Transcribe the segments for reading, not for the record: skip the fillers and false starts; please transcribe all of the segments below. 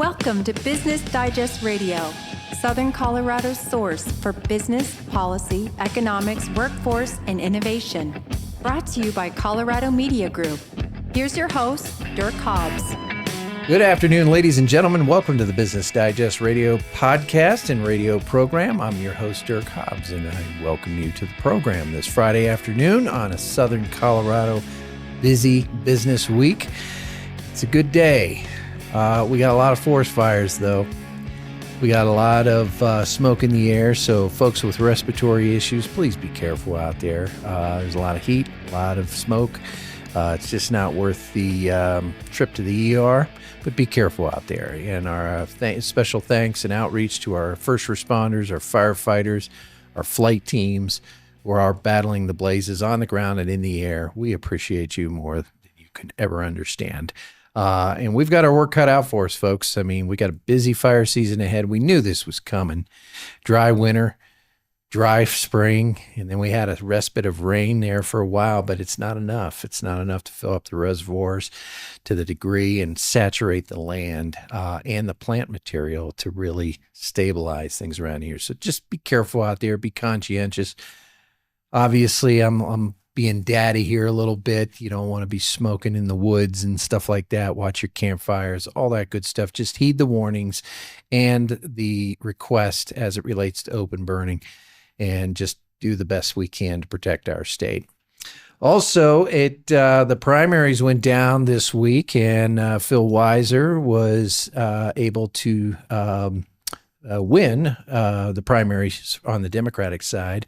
Welcome to Business Digest Radio, Southern Colorado's source for business, policy, economics, workforce, and innovation. Brought to you by Colorado Media Group. Here's your host, Dirk Hobbs. Good afternoon, ladies and gentlemen. Welcome to the Business Digest Radio podcast and radio program. I'm your host, Dirk Hobbs, and I welcome you to the program this Friday afternoon on a Southern Colorado busy business week. It's a good day. We got a lot of forest fires, though. We got a lot of smoke in the air, so folks with respiratory issues, please be careful out there. There's a lot of heat, a lot of smoke. It's just not worth the trip to the ER, but be careful out there. And our special thanks and outreach to our first responders, our firefighters, our flight teams who are battling the blazes on the ground and in the air. We appreciate you more than you could ever understand. And we've got our work cut out for us, folks. I mean, we got a busy fire season ahead. We knew this was coming. Dry winter, dry spring, and then we had a respite of rain there for a while, but it's not enough. It's not enough to fill up the reservoirs to the degree and saturate the land and the plant material to really stabilize things around here. So just be careful out there. Be conscientious. Obviously, I'm being daddy here a little bit. You don't want to be smoking in the woods and stuff like that. Watch your campfires, all that good stuff. Just heed the warnings and the request as it relates to open burning, and just do the best we can to protect our state. Also, the primaries went down this week, and Phil Weiser was able to win the primaries on the Democratic side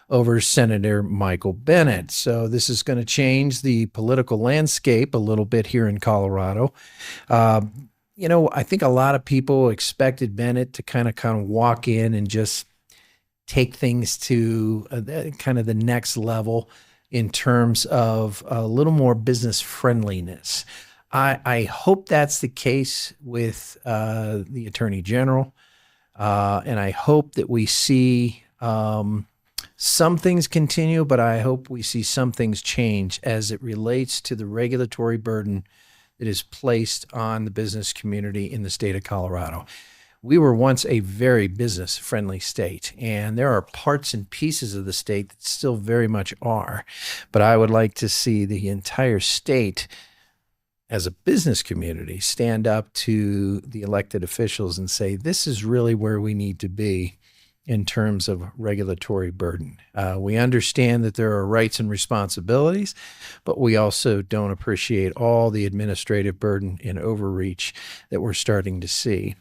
over Senator Michael Bennet. So this is going to change the political landscape a little bit here in Colorado. I think a lot of people expected Bennet to kind of walk in and just take things to kind of the next level in terms of a little more business friendliness. I hope that's the case with the Attorney General, and I hope that we see some things continue, but I hope we see some things change as it relates to the regulatory burden that is placed on the business community in the state of Colorado. We were once a very business-friendly state, and there are parts and pieces of the state that still very much are. But I would like to see the entire state as a business community stand up to the elected officials and say, this is really where we need to be in terms of regulatory burden. We understand that there are rights and responsibilities, but we also don't appreciate all the administrative burden and overreach that we're starting to see.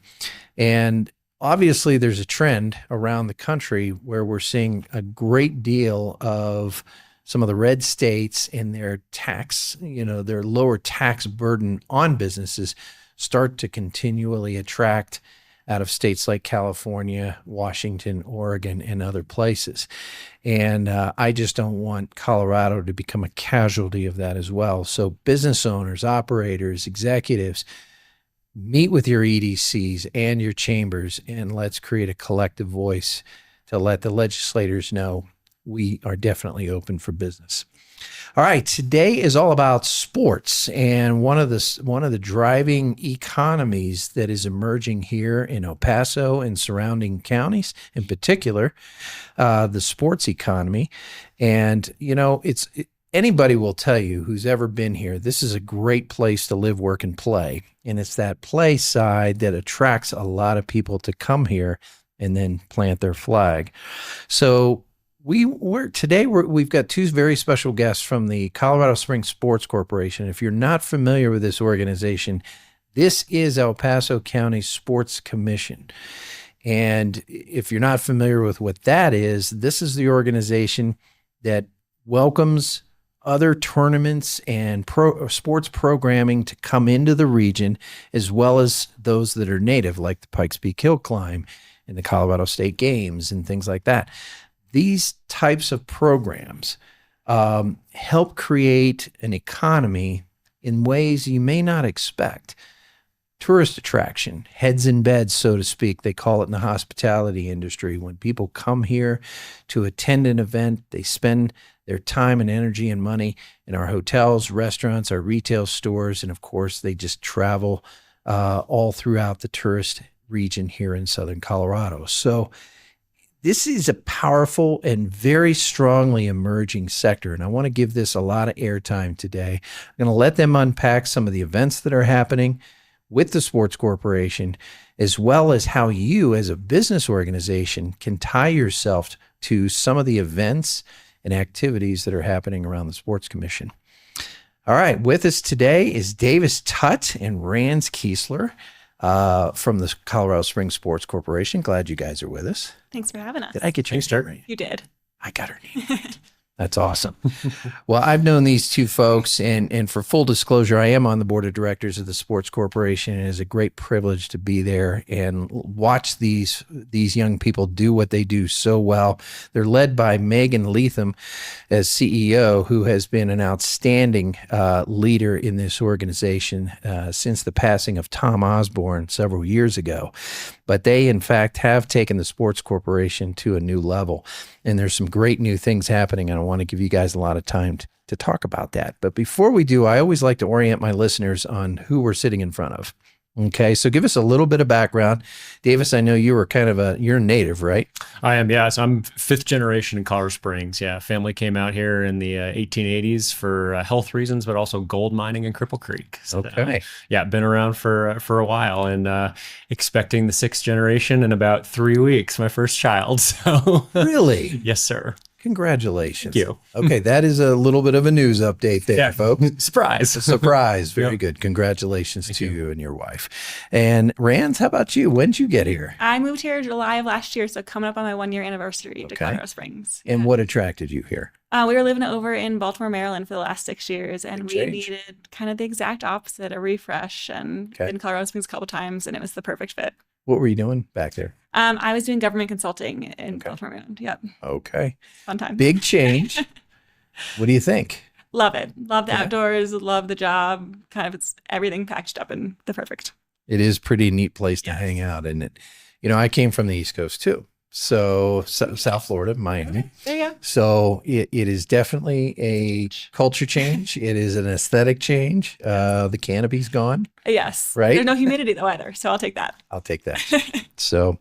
And obviously there's a trend around the country where we're seeing a great deal of some of the red states and their tax, their lower tax burden on businesses start to continually attract out of states like California, Washington, Oregon, and other places. And I just don't want Colorado to become a casualty of that as well. So business owners, operators, executives, meet with your EDCs and your chambers, and let's create a collective voice to let the legislators know we are definitely open for business. All right, today is all about sports, and one of the driving economies that is emerging here in El Paso and surrounding counties, in particular, the sports economy. And anybody will tell you who's ever been here, this is a great place to live, work, and play. And it's that play side that attracts a lot of people to come here and then plant their flag. So we've got two very special guests from the Colorado Springs Sports Corporation. If you're not familiar with this organization, this is El Paso County Sports Commission. And if you're not familiar with what that is, this is the organization that welcomes other tournaments and sports programming to come into the region, as well as those that are native, like the Pikes Peak Hill Climb and the Colorado State Games and things like that. These types of programs help create an economy in ways you may not expect. Tourist attraction, heads in beds, so to speak, they call it in the hospitality industry. When people come here to attend an event, they spend their time and energy and money in our hotels, restaurants, our retail stores, and of course, they just travel all throughout the tourist region here in Southern Colorado. So this is a powerful and very strongly emerging sector, and I want to give this a lot of airtime today. I'm going to let them unpack some of the events that are happening with the Sports Corporation, as well as how you as a business organization can tie yourself to some of the events and activities that are happening around the Sports Commission. All right, with us today is Davis Tutt and Rands Keasler from the Colorado Springs Sports Corporation. Glad you guys are with us. Thanks for having us. Did I get your name right? You did. I got her name right. That's awesome. Well, I've known these two folks, and for full disclosure, I am on the board of directors of the Sports Corporation, and it is a great privilege to be there and watch these young people do what they do so well. They're led by Megan Leatham as CEO, who has been an outstanding leader in this organization since the passing of Tom Osborne several years ago. But they, in fact, have taken the Sports Corporation to a new level. And there's some great new things happening, and I want to give you guys a lot of time to talk about that. But before we do, I always like to orient my listeners on who we're sitting in front of. Okay, so give us a little bit of background. Davis, I know you were you're a native, right? I am, yeah. So I'm fifth generation in Colorado Springs. Yeah, family came out here in the 1880s for health reasons, but also gold mining in Cripple Creek. So, okay. Yeah, been around for a while, and expecting the sixth generation in about 3 weeks, my first child. So really? Yes, sir. Congratulations. Thank you. Okay, that is a little bit of a news update there, folks. Surprise. Surprise. Very good. Congratulations to you and your wife. And Rands, how about you? When did you get here? I moved here July of last year, so coming up on my 1-year anniversary to Colorado Springs. And what attracted you here? We were living over in Baltimore, Maryland for the last 6 years, and we needed kind of the exact opposite, a refresh, and been to Colorado Springs a couple times, and it was the perfect fit. What were you doing back there? I was doing government consulting in Baltimore, Maryland. Yep. Okay. Fun time. Big change. What do you think? Love it. Love the outdoors. Love the job. Kind of it's everything packaged up in the perfect. It is pretty neat place to hang out, isn't it? You know, I came from the East Coast too. So South Florida, Miami. There you go. So it is definitely a culture change. It is an aesthetic change. The canopy's gone. Yes. Right. There's no humidity though either. So I'll take that. I'll take that. So,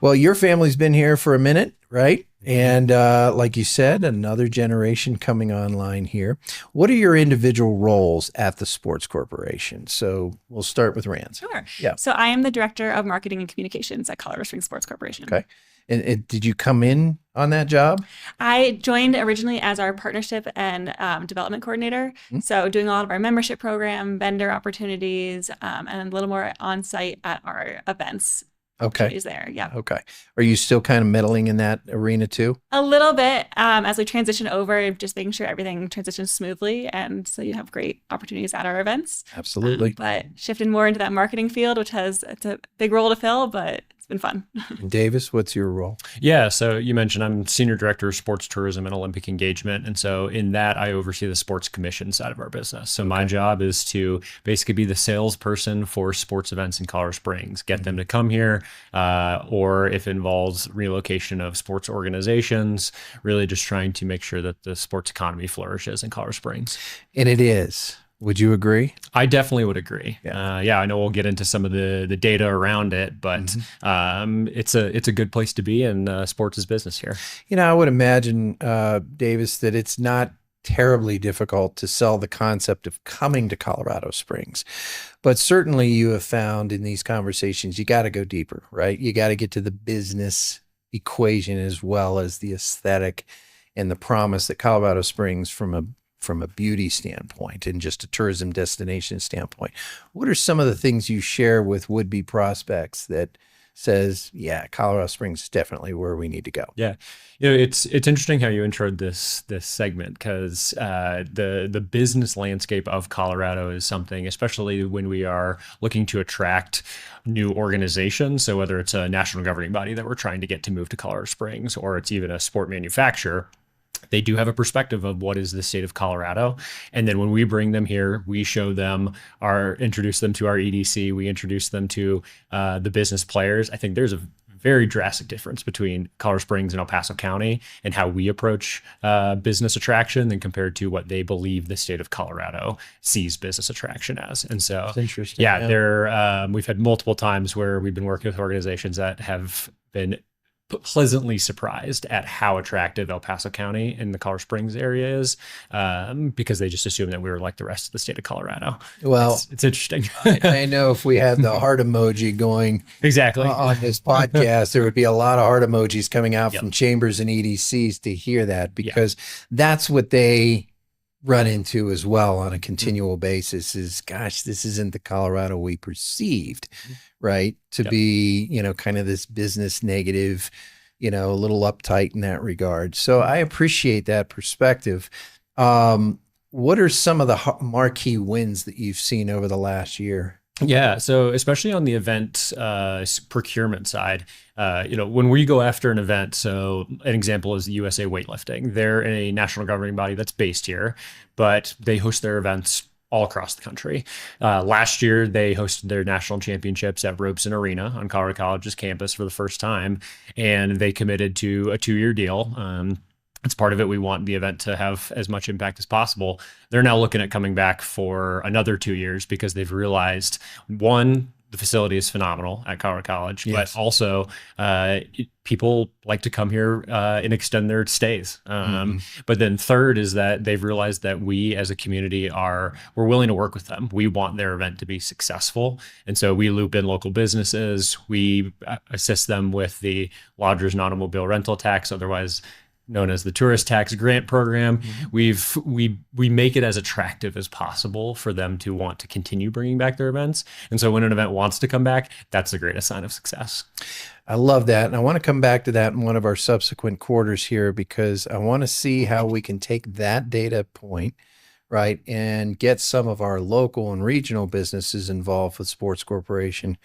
well, your family's been here for a minute, right? And like you said, another generation coming online here. What are your individual roles at the Sports Corporation? So we'll start with Rands. Sure. Yeah. So I am the Director of Marketing and Communications at Colorado Springs Sports Corporation. Okay. And did you come in on that job? I joined originally as our partnership and development coordinator. Mm-hmm. So doing a lot of our membership program, vendor opportunities, and a little more on site at our events. Okay. There, yeah. Okay. Are you still kind of meddling in that arena too? A little bit as we transition over, just making sure everything transitions smoothly. And so you have great opportunities at our events. Absolutely. But shifting more into that marketing field, it's a big role to fill, but it's been fun. Davis, what's your role? Yeah, so you mentioned I'm Senior Director of Sports Tourism and Olympic Engagement. And so in that, I oversee the Sports Commission side of our business. So my job is to basically be the salesperson for sports events in Colorado Springs, get them to come here, or if it involves relocation of sports organizations, really just trying to make sure that the sports economy flourishes in Colorado Springs. And it is. Would you agree? I definitely would agree. Yeah, I know we'll get into some of the data around it, but it's a good place to be, and sports is business here. You know, I would imagine, Davis, that it's not terribly difficult to sell the concept of coming to Colorado Springs. But certainly you have found in these conversations, you got to go deeper, right? You got to get to the business equation as well as the aesthetic and the promise that Colorado Springs from a beauty standpoint and just a tourism destination standpoint. What are some of the things you share with would-be prospects that says, yeah, Colorado Springs is definitely where we need to go? Yeah. You know, it's interesting how you introed this segment, because the business landscape of Colorado is something, especially when we are looking to attract new organizations. So whether it's a national governing body that we're trying to get to move to Colorado Springs, or it's even a sport manufacturer, they do have a perspective of what is the state of Colorado. And then when we bring them here, we show them introduce them to our EDC, we introduce them to the business players. I think there's a very drastic difference between Colorado Springs and El Paso County and how we approach business attraction than compared to what they believe the state of Colorado sees business attraction as. And so, That's interesting. Yeah, we've had multiple times where we've been working with organizations that have been pleasantly surprised at how attractive El Paso County and the Colorado Springs area is, because they just assume that we were like the rest of the state of Colorado. Well, it's interesting. I know if we had the heart emoji going exactly on this podcast, there would be a lot of heart emojis coming out from chambers and EDCs to hear that, because that's what they run into as well on a continual basis is, gosh, this isn't the Colorado we perceived, right? To be, kind of this business negative, a little uptight in that regard. So I appreciate that perspective. What are some of the marquee wins that you've seen over the last year? Yeah. So especially on the event procurement side, when we go after an event, so an example is the USA Weightlifting. They're a national governing body that's based here, but they host their events all across the country. Last year, they hosted their national championships at Robeson Arena on Colorado College's campus for the first time, and they committed to a 2-year deal. It's part of it. We want the event to have as much impact as possible. They're now looking at coming back for another 2 years because they've realized, one, the facility is phenomenal at Colorado College, but also people like to come here and extend their stays. But then third is that they've realized that we as a community we're willing to work with them. We want their event to be successful. And so we loop in local businesses. We assist them with the lodgers and automobile rental tax, otherwise known as the tourist tax grant program. We make it as attractive as possible for them to want to continue bringing back their events. And so when an event wants to come back, that's the greatest sign of success. I love that. And I want to come back to that in one of our subsequent quarters here, because I want to see how we can take that data point, right, and get some of our local and regional businesses involved with Sports Corporation,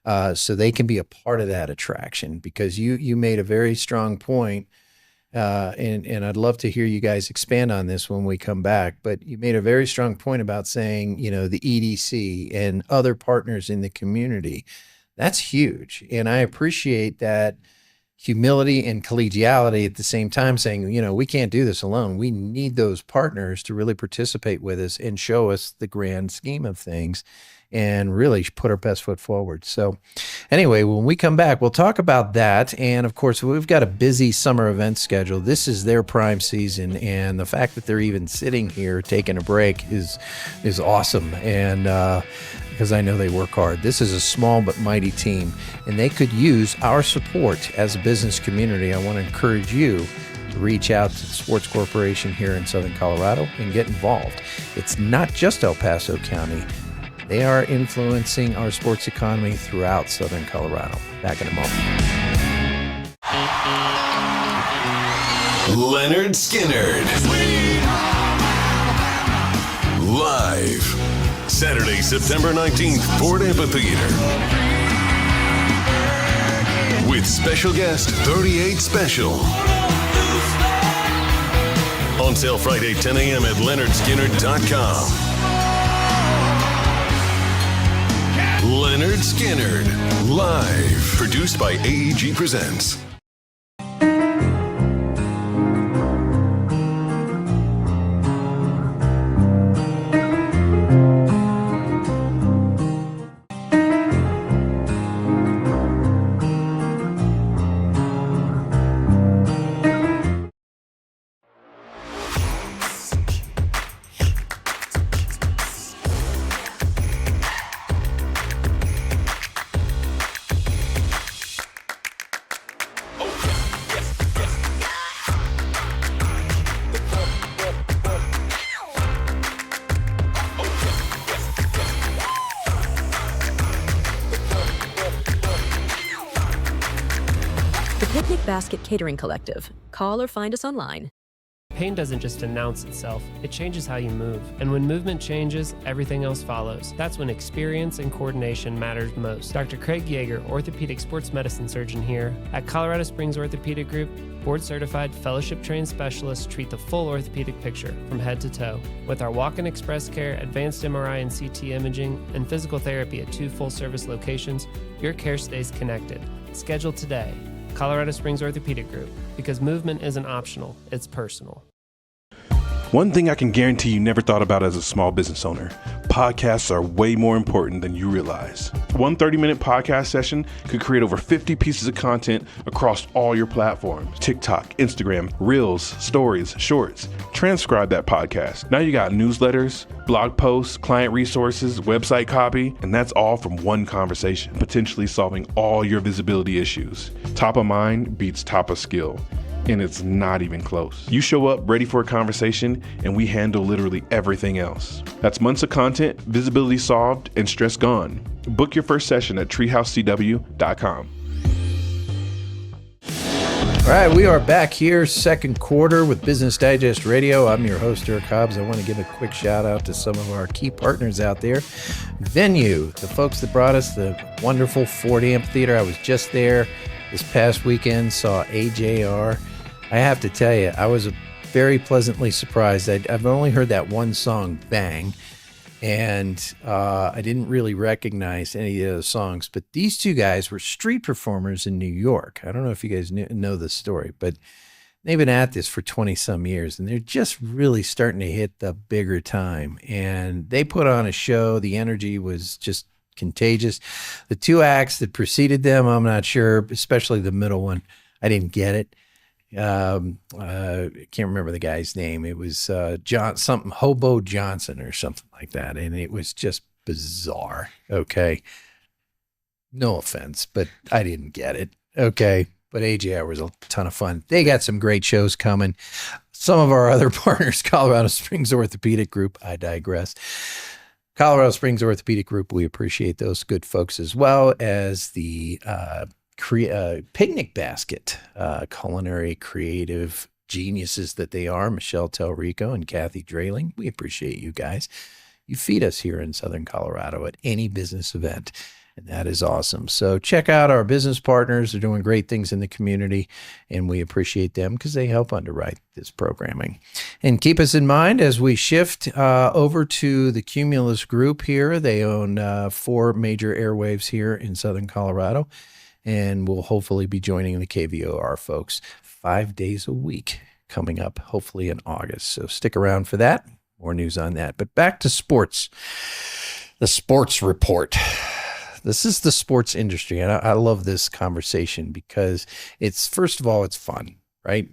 so they can be a part of that attraction. Because you made a very strong point. And I'd love to hear you guys expand on this when we come back, but you made a very strong point about saying, the EDC and other partners in the community. That's huge. And I appreciate that humility and collegiality at the same time, saying, we can't do this alone. We need those partners to really participate with us and show us the grand scheme of things and really put our best foot forward. So anyway, when we come back, we'll talk about that. And of course, we've got a busy summer event schedule. This is their prime season. And the fact that they're even sitting here taking a break is awesome. And because I know they work hard. This is a small but mighty team, and they could use our support as a business community. I want to encourage you to reach out to the Sports Corporation here in Southern Colorado and get involved. It's not just El Paso County. They are influencing our sports economy throughout Southern Colorado. Back in a moment. Leonard Skinnard. Live. Saturday, September 19th, Ford Amphitheater. With special guest 38 Special. On sale Friday, 10 a.m. at leonardskinnard.com. Leonard Skinnard, live. Produced by AEG Presents. Picnic Basket Catering Collective. Call or find us online. Pain doesn't just announce itself, it changes how you move. And when movement changes, everything else follows. That's when experience and coordination matters most. Dr. Craig Yeager, orthopedic sports medicine surgeon here at Colorado Springs Orthopedic Group, board-certified, fellowship-trained specialists treat the full orthopedic picture from head to toe. With our walk-in express care, advanced MRI and CT imaging, and physical therapy at 2 full-service locations, your care stays connected. Schedule today. Colorado Springs Orthopedic Group, because movement isn't optional, it's personal. One thing I can guarantee you never thought about as a small business owner: podcasts are way more important than you realize. One 30-minute podcast session could create over 50 pieces of content across all your platforms: TikTok, Instagram, Reels, Stories, Shorts. Transcribe that podcast. Now you got newsletters, blog posts, client resources, website copy, and that's all from one conversation, potentially solving all your visibility issues. Top of mind beats top of skill. And it's not even close. You show up ready for a conversation, and we handle literally everything else. That's months of content, visibility solved, and stress gone. Book your first session at treehousecw.com. All right, we are back here, second quarter with Business Digest Radio. I'm your host, Dirk Hobbs. I want to give a quick shout out to some of our key partners out there. Venue, the folks that brought us the wonderful Ford Amphitheater. I was just there this past weekend, saw AJR. I have to tell you, I was very pleasantly surprised. I've only heard that one song, Bang, and I didn't really recognize any of the other songs. But these two guys were street performers in New York. I don't know if you guys know the story, but they've been at this for 20-some years, and they're just really starting to hit the bigger time. And they put on a show. The energy was just contagious. The 2 acts that preceded them, I'm not sure, especially the middle one. I didn't get it. I can't remember the guy's name. It was something Hobo Johnson or something like that, and it was just bizarre. Okay, no offense, but I didn't get it. Okay, but AJR was a ton of fun. They got some great shows coming. Some of our other partners, Colorado Springs Orthopedic Group, I digress. Colorado Springs Orthopedic Group, we appreciate those good folks, as well as the Picnic Basket, culinary creative geniuses that they are, Michelle Telrico and Kathy Drayling. We appreciate you guys. You feed us here in Southern Colorado at any business event, and that is awesome. So check out our business partners. They're doing great things in the community, and we appreciate them because they help underwrite this programming. And keep us in mind as we shift over to the Cumulus Group here. They own 4 major airwaves here in Southern Colorado, and we'll hopefully be joining the KVOR folks 5 days a week coming up, hopefully in August. So stick around for that. More news on that. But back to sports. The sports report. This is the sports industry, and I love this conversation because it's, first of all, it's fun, right?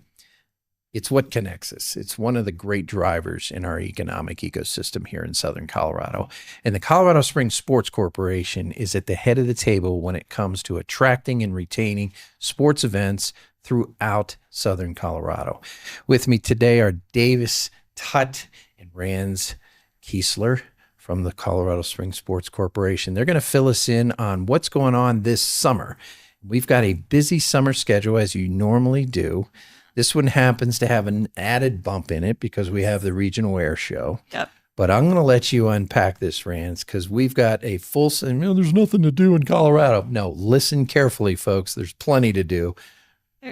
It's what connects us. It's one of the great drivers in our economic ecosystem here in Southern Colorado. And the Colorado Springs Sports Corporation is at the head of the table when it comes to attracting and retaining sports events throughout Southern Colorado. With me today are Davis Tutt and Rands Keasler from the Colorado Springs Sports Corporation. They're going to fill us in on what's going on this summer. We've got a busy summer schedule, as you normally do. This one happens to have an added bump in it because we have the Regional Air Show. Yep. But I'm going to let you unpack this, Rands, because we've got a full, there's nothing to do in Colorado. No, listen carefully, folks. There's plenty to do.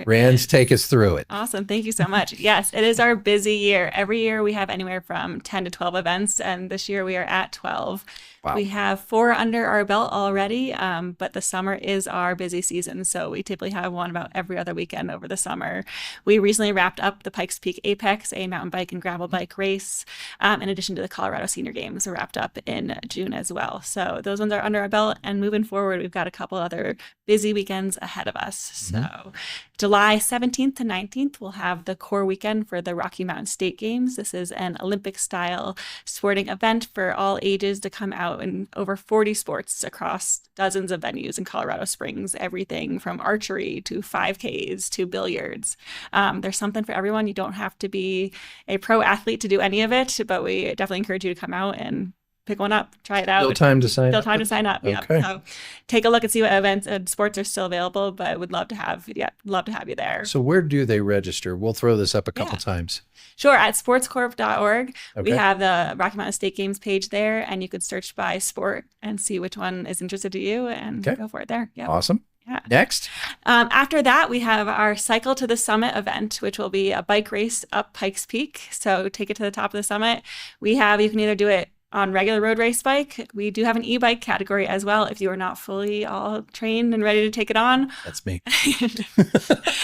Rands, take us through it. Awesome. Thank you so much. Yes, it is our busy year. Every year we have anywhere from 10 to 12 events, and this year we are at 12. Wow. We have 4 under our belt already, but the summer is our busy season, so we typically have one about every other weekend over the summer. We recently wrapped up the Pikes Peak Apex, a mountain bike and gravel bike race, in addition to the Colorado Senior Games, wrapped up in June as well. So those ones are under our belt, and moving forward, we've got a couple other busy weekends ahead of us. So July 17th to 19th, we'll have the core weekend for the Rocky Mountain State Games. This is an Olympic-style sporting event for all ages to come out in over 40 sports across dozens of venues in Colorado Springs, everything from archery to 5Ks to billiards. There's something for everyone. You don't have to be a pro athlete to do any of it, but we definitely encourage you to come out and pick one up, try it out. Still time to sign up. Still time to sign up. Yeah. Okay. So take a look and see what events and sports are still available, but would love to have you there. So where do they register? We'll throw this up a couple times. Sure. At sportscorp.org, we Okay. have the Rocky Mountain State Games page there, and you could search by sport and see which one is interested to you and go for it there. Yeah. Awesome. Yeah. Next. After that, we have our Cycle to the Summit event, which will be a bike race up Pikes Peak. So take it to the top of the summit. You can either do it on regular road race bike. We do have an e-bike category as well if you are not fully all trained and ready to take it on. That's me.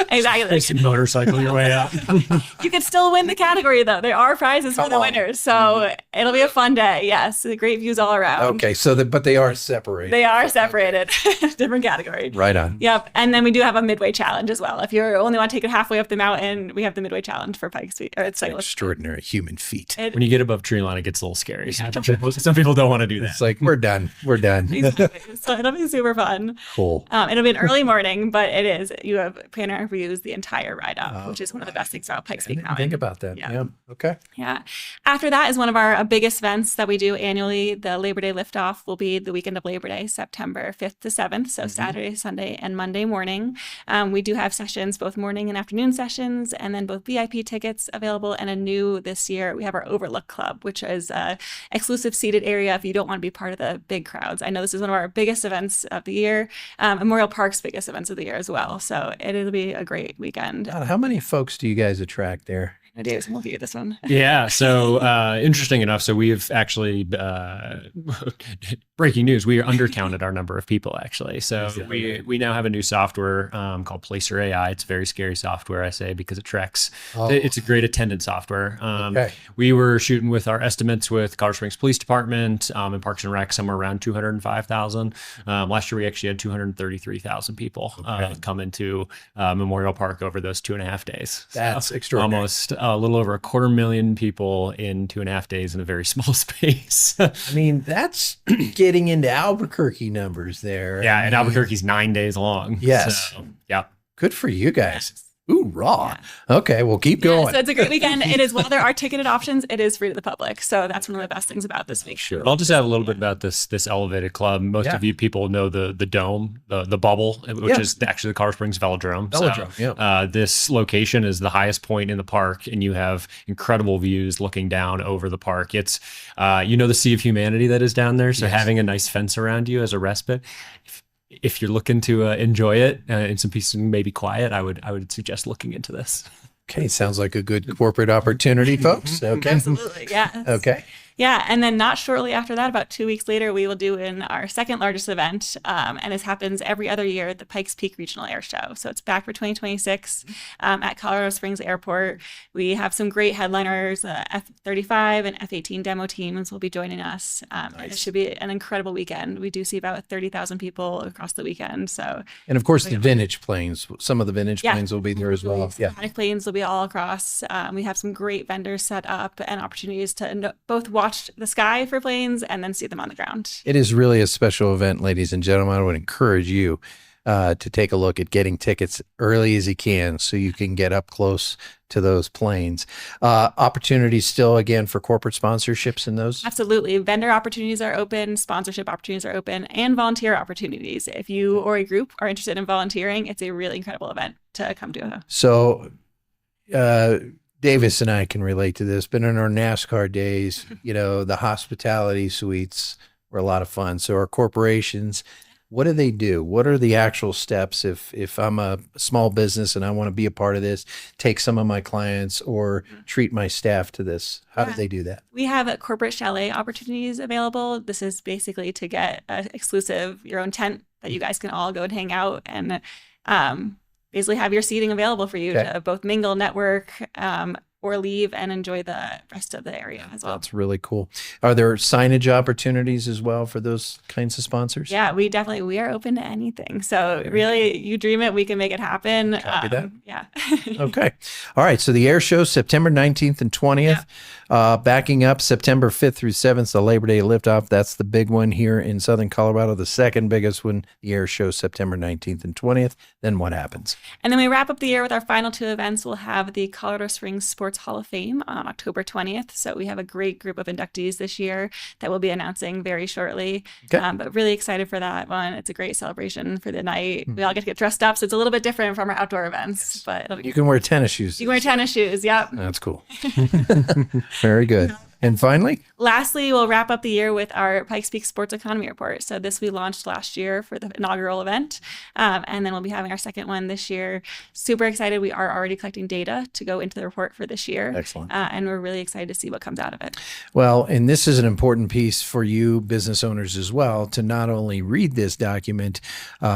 Exactly. You can motorcycle your way out. You can still win the category, though. There are prizes for the winners. So it'll be a fun day. Yes. Great views all around. Okay. But they are separated. They are separated. Different category. Right on. Yep. And then we do have a midway challenge as well. If you only want to take it halfway up the mountain, we have the midway challenge for Pikes Peak. Or it's cyclists. Extraordinary human feat. When you get above tree line, it gets a little scary. Some people don't want to do that. It's like, we're done. We're done. Exactly. So it'll be super fun. Cool. It'll be an early morning, but you have panoramic views the entire ride up, which is one of the best things about Pikes Peak Mountain. Think about that. Yeah. Okay. Yeah. After that is one of our biggest events that we do annually. The Labor Day liftoff will be the weekend of Labor Day, September 5th to 7th. So Saturday, Sunday, and Monday morning. We do have sessions, both morning and afternoon sessions, and then both VIP tickets available. And a new this year, we have our Overlook Club, which is a exclusive seated area if you don't want to be part of the big crowds. I know this is one of our biggest events of the year, Memorial Park's biggest events of the year as well. So it'll be a great weekend. God, how many folks do you guys attract there? I do. So we'll give you this one. Yeah. So interesting enough. So we've actually breaking news. We undercounted our number of people actually. So we now have a new software called Placer AI. It's very scary software, I say, because it tracks. It's a great attendance software. We were shooting with our estimates with Colorado Springs Police Department and Parks and Rec somewhere around 205,000. Last year we actually had 233,000 people come into Memorial Park over those 2.5 days. That's extraordinary. Almost a little over 250,000 people in 2.5 days in a very small space. I mean, that's getting into Albuquerque numbers there. Yeah, and Albuquerque's 9 days long. Yes. So, yeah. Good for you guys. Ooh, raw. Yeah. Okay, well, keep going. So it's a great weekend. It is, while there are ticketed options, it is free to the public. So that's one of the best things about this week. Sure. I'll just add a little bit about this elevated club. Most of you people know the dome, the bubble, which is actually the Colorado Springs Velodrome. This location is the highest point in the park, and you have incredible views looking down over the park. It's, the sea of humanity that is down there. So having a nice fence around you as a respite, if you're looking to enjoy it in some peace and maybe quiet, I would suggest looking into this. Okay, sounds like a good corporate opportunity, folks. Okay, absolutely, yeah. Okay. Yeah, and then not shortly after that, about 2 weeks later, we will do our second largest event, and this happens every other year, the Pikes Peak Regional Air Show. So it's back for 2026 at Colorado Springs Airport. We have some great headliners, F-35 and F-18 demo teams will be joining us. It should be an incredible weekend. We do see about 30,000 people across the weekend. So, and of course, the vintage planes, some of the vintage planes will be there as well. Yeah, planes will be all across. We have some great vendors set up and opportunities to both watch the sky for planes and then see them on the ground. It is really a special event, ladies and gentlemen. I would encourage you to take a look at getting tickets early as you can so you can get up close to those planes. Opportunities still, again, for corporate sponsorships in those? Absolutely. Vendor opportunities are open, sponsorship opportunities are open, and volunteer opportunities. If you or a group are interested in volunteering, it's a really incredible event to come to. So, Davis and I can relate to this. Been in our NASCAR days, the hospitality suites were a lot of fun. So our corporations, what do they do? What are the actual steps if I'm a small business and I want to be a part of this, take some of my clients or treat my staff to this? How do they do that? We have corporate chalet opportunities available. This is basically to get your own tent that you guys can all go and hang out and basically have your seating available for you to both mingle, network, or leave and enjoy the rest of the area as well. That's really cool. Are there signage opportunities as well for those kinds of sponsors? Yeah, we are open to anything. So really, you dream it, we can make it happen. Copy that. Yeah. Okay. All right. So the air show, September 19th and 20th. Backing up September 5th through 7th, the Labor Day liftoff. That's the big one here in Southern Colorado. The second biggest one, the air show, September 19th and 20th. Then what happens? And then we wrap up the year with our final two events. We'll have the Colorado Springs Sports Sports Hall of Fame on October 20th. So we have a great group of inductees this year that we'll be announcing very shortly. Okay. But really excited for that one. It's a great celebration for the night. We all get to get dressed up. So it's a little bit different from our outdoor events. But it'll be, You can wear tennis shoes. you can wear tennis shoes. Yep. That's cool. Very good. And finally, Lastly, we'll wrap up the year with our Pikes Peak Sports Economy Report. So this we launched last year for the inaugural event, and then we'll be having our second one this year. Super excited. We are already collecting data to go into the report for this year. Excellent. And we're really excited to see what comes out of it. well, and this is an important piece for you business owners as well, to not only read this document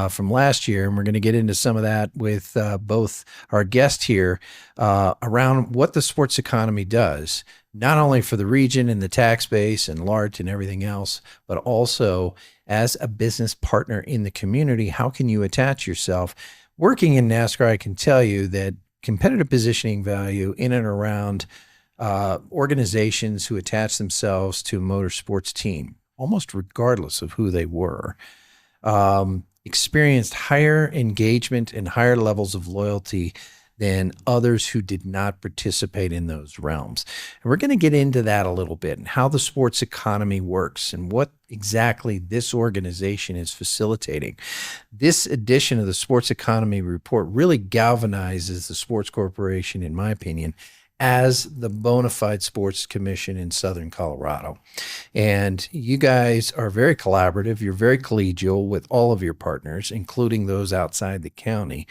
from last year, and we're going to get into some of that with both our guest here around what the sports economy does, not only for the region and the tax base and LART and everything else, but also as a business partner in the community. How can you attach yourself? Working in NASCAR, I can tell you that competitive positioning value in and around organizations who attach themselves to a motorsports team, almost regardless of who they were, experienced higher engagement and higher levels of loyalty than others who did not participate in those realms. And we're going to get into that a little bit and how the sports economy works and what exactly this organization is facilitating. This edition of the Sports Economy Report really galvanizes the Sports Corporation, in my opinion, as the bona fide sports commission in Southern Colorado. And you guys are very collaborative. You're very collegial with all of your partners, including those outside the county.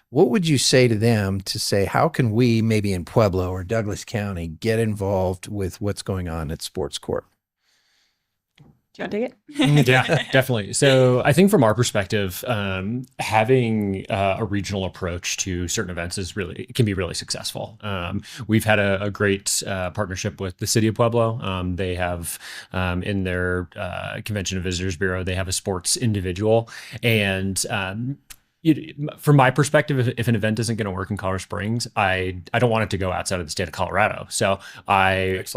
What would you say to them to say, how can we, maybe in Pueblo or Douglas County, get involved with what's going on at Sports Corp? Do you want to take it? Yeah, definitely. So I think from our perspective, having a regional approach to certain events can be really successful. We've had a great partnership with the city of Pueblo. They have in their Convention and Visitors Bureau, they have a sports individual, and from my perspective, if an event isn't going to work in Colorado Springs, I don't want it to go outside of the state of Colorado. So I've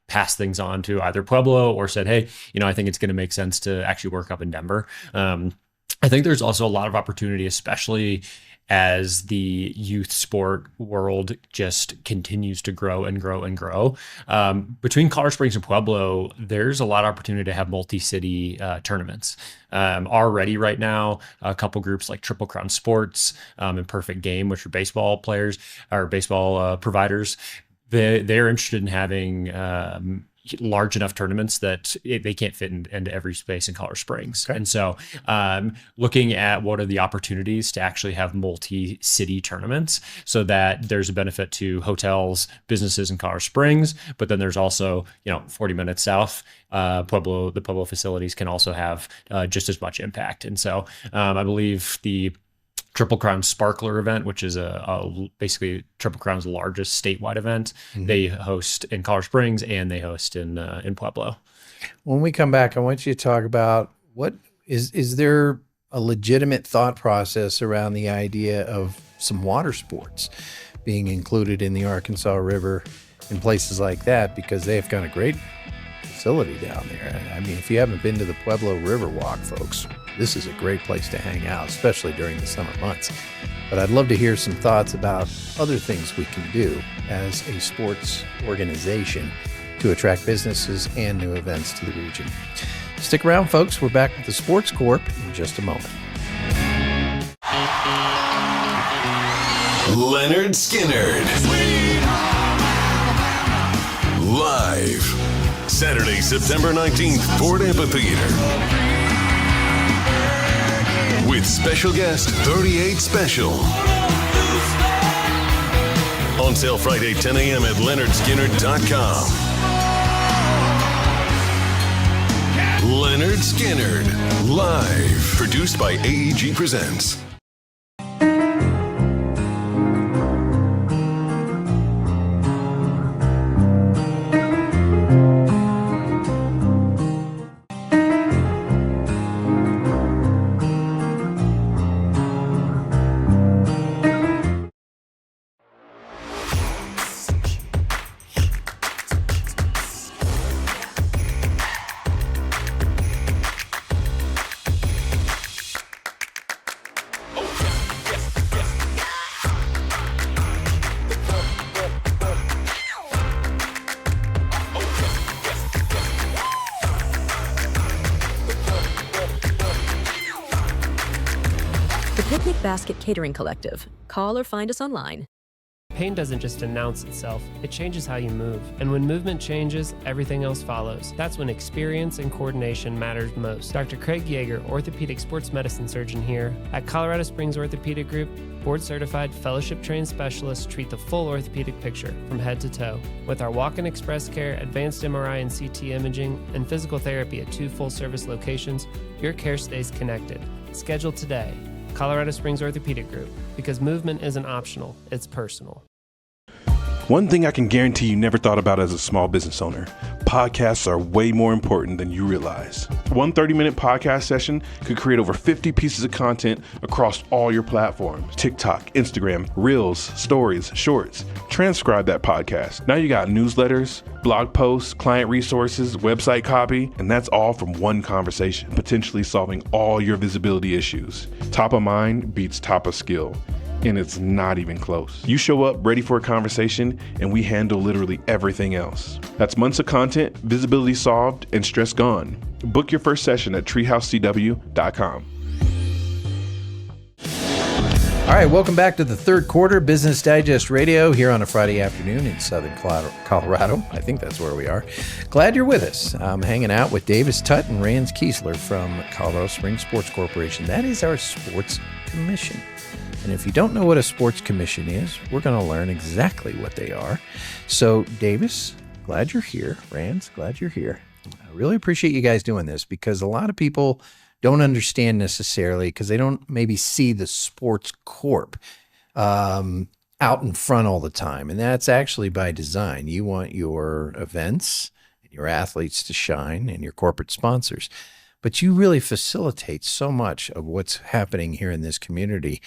passed things on to either Pueblo or said, hey, I think it's going to make sense to actually work up in Denver. I think there's also a lot of opportunity, especially as the youth sport world just continues to grow and grow and grow. Between Colorado Springs and Pueblo, there's a lot of opportunity to have multi-city tournaments. Already right now, a couple groups like Triple Crown Sports and Perfect Game, which are baseball players or baseball providers, they're interested in having large enough tournaments that they can't fit into every space in Colorado Springs. Okay. And so looking at what are the opportunities to actually have multi-city tournaments so that there's a benefit to hotels, businesses in Colorado Springs, but then there's also, 40 minutes south, the Pueblo facilities can also have just as much impact. And so I believe the Triple Crown Sparkler event, which is basically Triple Crown's largest statewide event. Mm-hmm. They host in Colorado Springs and they host in Pueblo. When we come back, I want you to talk about what is there a legitimate thought process around the idea of some water sports being included in the Arkansas River and places like that, because they've got a great facility down there. I mean, if you haven't been to the Pueblo River Walk, folks, this is a great place to hang out, especially during the summer months. But I'd love to hear some thoughts about other things we can do as a sports organization to attract businesses and new events to the region. Stick around, folks. We're back with the Sports Corp in just a moment. Leonard Skinnard. Live. Saturday, September 19th, Ford Amphitheater. With special guest 38 Special. On sale Friday, 10 a.m. at leonardskinnard.com. Leonard Skinnard, live. Produced by AEG Presents. The Picnic Basket Catering Collective. Call or find us online. Pain doesn't just announce itself, it changes how you move. And when movement changes, everything else follows. That's when experience and coordination matters most. Dr. Craig Yeager, orthopedic sports medicine surgeon here. At Colorado Springs Orthopedic Group, board-certified, fellowship-trained specialists treat the full orthopedic picture from head to toe. With our walk-in express care, advanced MRI and CT imaging, and physical therapy at 2 full-service locations, your care stays connected. Schedule today. Colorado Springs Orthopedic Group, because movement isn't optional, it's personal. One thing I can guarantee you never thought about as a small business owner: podcasts are way more important than you realize. One 30-minute podcast session could create over 50 pieces of content across all your platforms: TikTok, Instagram, Reels, Stories, Shorts. Transcribe that podcast. Now you got newsletters, blog posts, client resources, website copy, and that's all from one conversation, potentially solving all your visibility issues. Top of mind beats top of skill. And it's not even close. You show up ready for a conversation, and we handle literally everything else. That's months of content, visibility solved, and stress gone. Book your first session at treehousecw.com. All right, welcome back to the third quarter Business Digest Radio here on a Friday afternoon in Southern Colorado. I think that's where we are. Glad you're with us. I'm hanging out with Tutt and Rands Keasler from Colorado Springs Sports Corporation. That is our sports commission. And if you don't know what a sports commission is, we're going to learn exactly what they are. So, Davis, glad you're here. Rands, glad you're here. I really appreciate you guys doing this, because a lot of people don't understand necessarily, because they don't maybe see the Sports Corp out in front all the time. And that's actually by design. You want your events and your athletes to shine and your corporate sponsors. But you really facilitate so much of what's happening here in this community.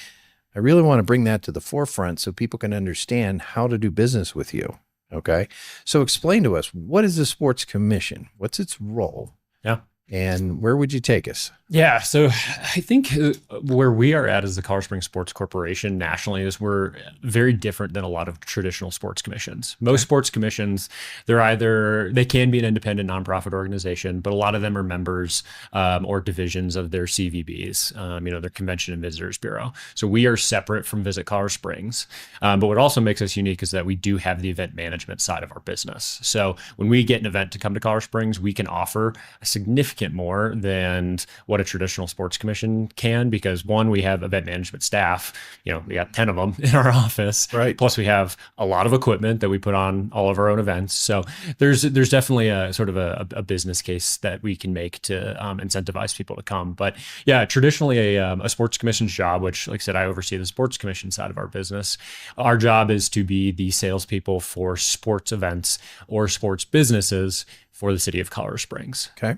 I really want to bring that to the forefront so people can understand how to do business with you. Okay. So explain to us, what is the Sports Commission? What's its role? Yeah. And where would you take us? Yeah, so I think where we are at as the Colorado Springs Sports Corporation nationally is we're very different than a lot of traditional sports commissions. Most sports commissions, they can be an independent nonprofit organization, but a lot of them are members or divisions of their CVBs, their Convention and Visitors Bureau. So we are separate from Visit Colorado Springs. But what also makes us unique is that we do have the event management side of our business. So when we get an event to come to Colorado Springs, we can offer a significant more than what a traditional sports commission can, because one, we have event management staff, we got 10 of them in our office, right? Plus we have a lot of equipment that we put on all of our own events. So there's definitely a sort of a business case that we can make to incentivize people to come. But yeah, traditionally a sports commission's job, which, like I said, I oversee the sports commission side of our business. Our job is to be the salespeople for sports events or sports businesses for the city of Colorado Springs. Okay.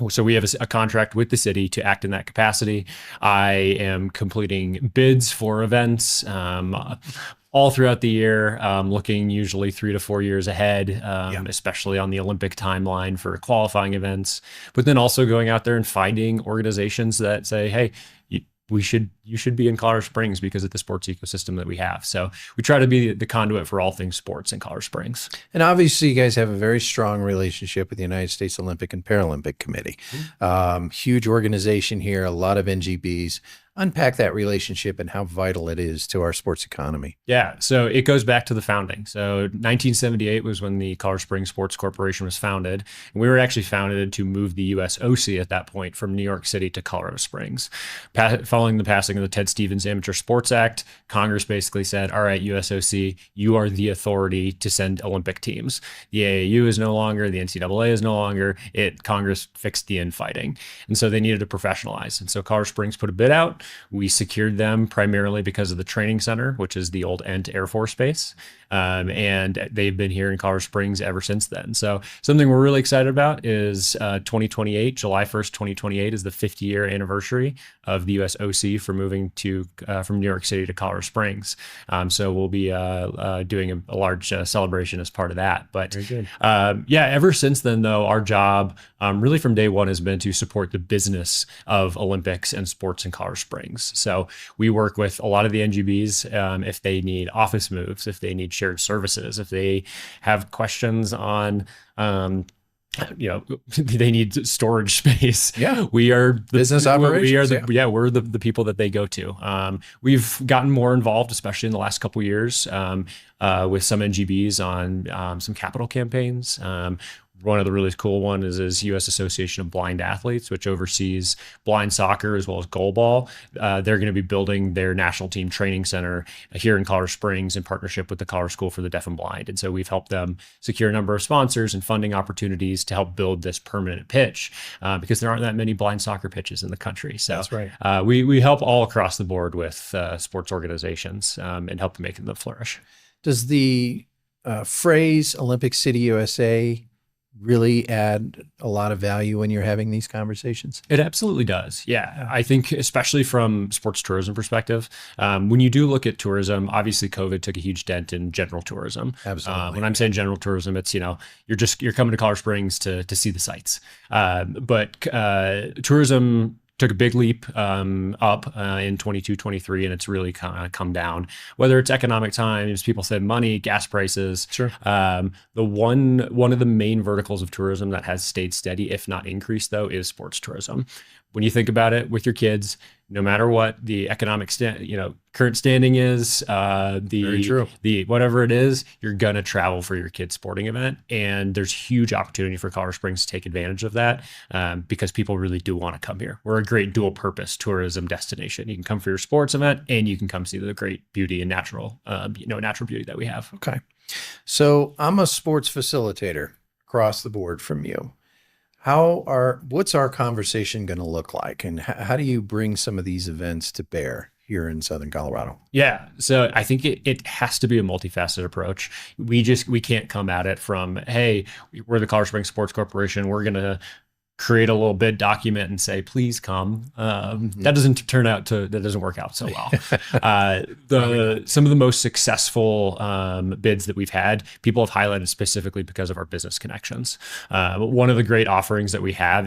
So we have a contract with the city to act in that capacity. I am completing bids for events all throughout the year, looking usually 3 to 4 years ahead, especially on the Olympic timeline for qualifying events. But then also going out there and finding organizations that say, hey, you should be in Colorado Springs because of the sports ecosystem that we have. So we try to be the conduit for all things sports in Colorado Springs. And obviously you guys have a very strong relationship with the United States Olympic and Paralympic Committee. Huge organization here, a lot of NGBs. Unpack that relationship and how vital it is to our sports economy. Yeah, so it goes back to the founding. So 1978 was when the Colorado Springs Sports Corporation was founded. And we were actually founded to move the USOC at that point from New York City to Colorado Springs. Following the passing of the Ted Stevens Amateur Sports Act, Congress basically said, all right, USOC, you are the authority to send Olympic teams. The AAU is no longer, the NCAA is no longer. Congress fixed the infighting. And so they needed to professionalize. And so Colorado Springs put a bid out. We secured them primarily because of the training center, which is the old Ent Air Force Base. And they've been here in Colorado Springs ever since then. So something we're really excited about is 2028, July 1st, 2028 is the 50-year anniversary of the USOC for moving to from New York City to Colorado Springs. So we'll be doing a large celebration as part of that. But very good. Ever since then, though, our job really from day one has been to support the business of Olympics and sports in Colorado Springs. So we work with a lot of the NGBs if they need office moves, if they need shared services, if they have questions on they need storage space. Yeah. We are the business operations. We're the people that they go to. We've gotten more involved, especially in the last couple of years, with some NGBs on some capital campaigns. One of the really cool ones is U.S. Association of Blind Athletes, which oversees blind soccer as well as goalball. They're going to be building their national team training center here in Colorado Springs in partnership with the Colorado School for the Deaf and Blind. And so we've helped them secure a number of sponsors and funding opportunities to help build this permanent pitch because there aren't that many blind soccer pitches in the country. So that's right. We help all across the board with sports organizations and help make them flourish. Does the phrase Olympic City, USA really add a lot of value when you're having these conversations? It absolutely does. Yeah. I think especially from sports tourism perspective, when you do look at tourism, obviously COVID took a huge dent in general tourism. Absolutely. When I'm saying general tourism, it's, you're coming to Colorado Springs to see the sights. But tourism took a big leap up in 22, 23, and it's really kind of come down. Whether it's economic times, people said money, gas prices. Sure. One of the main verticals of tourism that has stayed steady, if not increased, though, is sports tourism. When you think about it with your kids, no matter what the economic current standing is, Very true. the whatever it is, you're gonna travel for your kid's sporting event, and there's huge opportunity for Colorado Springs to take advantage of that because people really do want to come here. We're a great dual purpose tourism destination. You can come for your sports event, and you can come see the great beauty and natural beauty that we have. Okay, so I'm a sports facilitator across the board from you. What's our conversation going to look like, and how do you bring some of these events to bear here in Southern Colorado? Yeah, so I think it has to be a multifaceted approach. We can't come at it from, hey, we're the Colorado Springs Sports Corporation, we're going to create a little bid document and say, please come. That doesn't work out so well. Some of the most successful bids that we've had, people have highlighted specifically because of our business connections. One of the great offerings that we have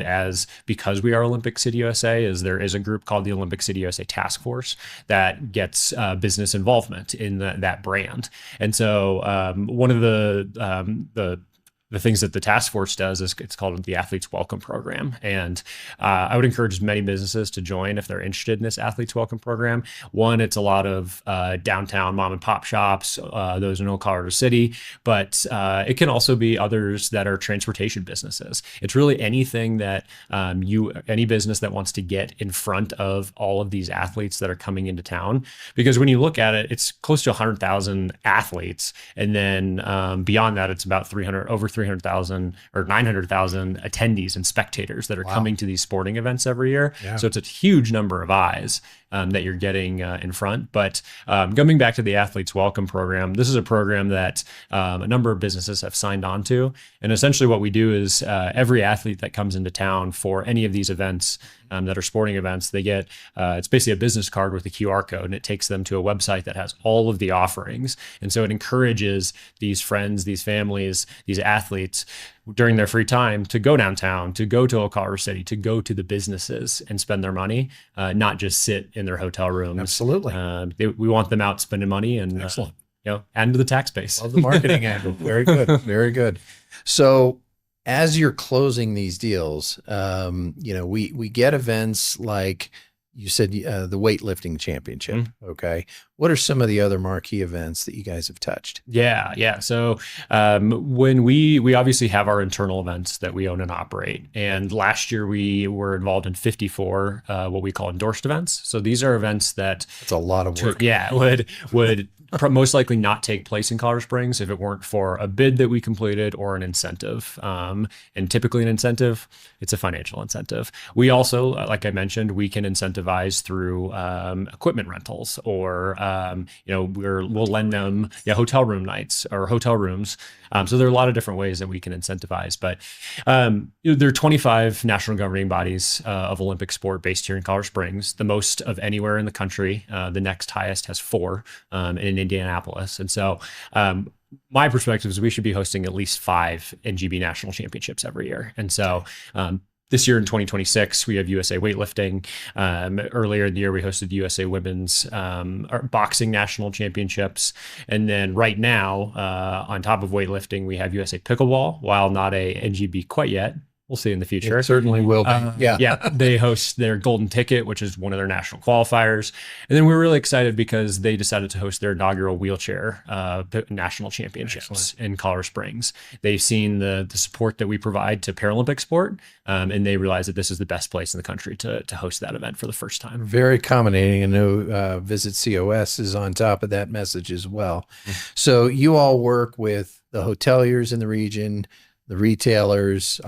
because we are Olympic City USA is there is a group called the Olympic City USA Task Force that gets business involvement in that brand. And so one of the things that the task force does is it's called the Athletes Welcome Program. And I would encourage as many businesses to join if they're interested in this Athletes Welcome Program. One, it's a lot of downtown mom and pop shops, those in Old Colorado City, but it can also be others that are transportation businesses. It's really anything that any business that wants to get in front of all of these athletes that are coming into town. Because when you look at it, it's close to 100,000 athletes. And then beyond that, it's about over 300,000 or 900,000 attendees and spectators that are coming to these sporting events every year. Yeah. So it's a huge number of eyes that you're getting in front. But coming back to the Athletes Welcome Program, this is a program that a number of businesses have signed on to. And essentially what we do is every athlete that comes into town for any of these events that are sporting events, they get, it's basically a business card with a QR code, and it takes them to a website that has all of the offerings. And so it encourages these friends, these families, these athletes during their free time to go downtown, to go to Old Colorado City, to go to the businesses and spend their money, not just sit in their hotel rooms. Absolutely. We want them out spending money and add to the tax base. Love the marketing angle. Very good. Very good. So as you're closing these deals, we get events like you said, the weightlifting championship. Mm-hmm. Okay. What are some of the other marquee events that you guys have touched? Yeah. So when we obviously have our internal events that we own and operate. And last year we were involved in 54 what we call endorsed events. So these are events that it's a lot of work. Would most likely not take place in Colorado Springs if it weren't for a bid that we completed or an incentive. And typically an incentive, it's a financial incentive. We also, like I mentioned, we can incentivize through equipment rentals or, we'll lend them hotel room nights or hotel rooms. So there are a lot of different ways that we can incentivize, but there are 25 national governing bodies of Olympic sport based here in Colorado Springs, the most of anywhere in the country. The next highest has 4 in Indianapolis. And so my perspective is we should be hosting at least 5 NGB national championships every year. And so This year in 2026, we have USA Weightlifting. Earlier in the year, we hosted the USA Women's Boxing National Championships. And then right now, on top of weightlifting, we have USA Pickleball, while not a NGB quite yet. We'll see in the future. It certainly will be. Yeah. They host their Golden Ticket, which is one of their national qualifiers. And then we're really excited because they decided to host their inaugural wheelchair national championships in Colorado Springs. They've seen the support that we provide to Paralympic sport, and they realize that this is the best place in the country to host that event for the first time. Very accommodating. I know Visit COS is on top of that message as well. So you all work with the hoteliers in the region, the retailers,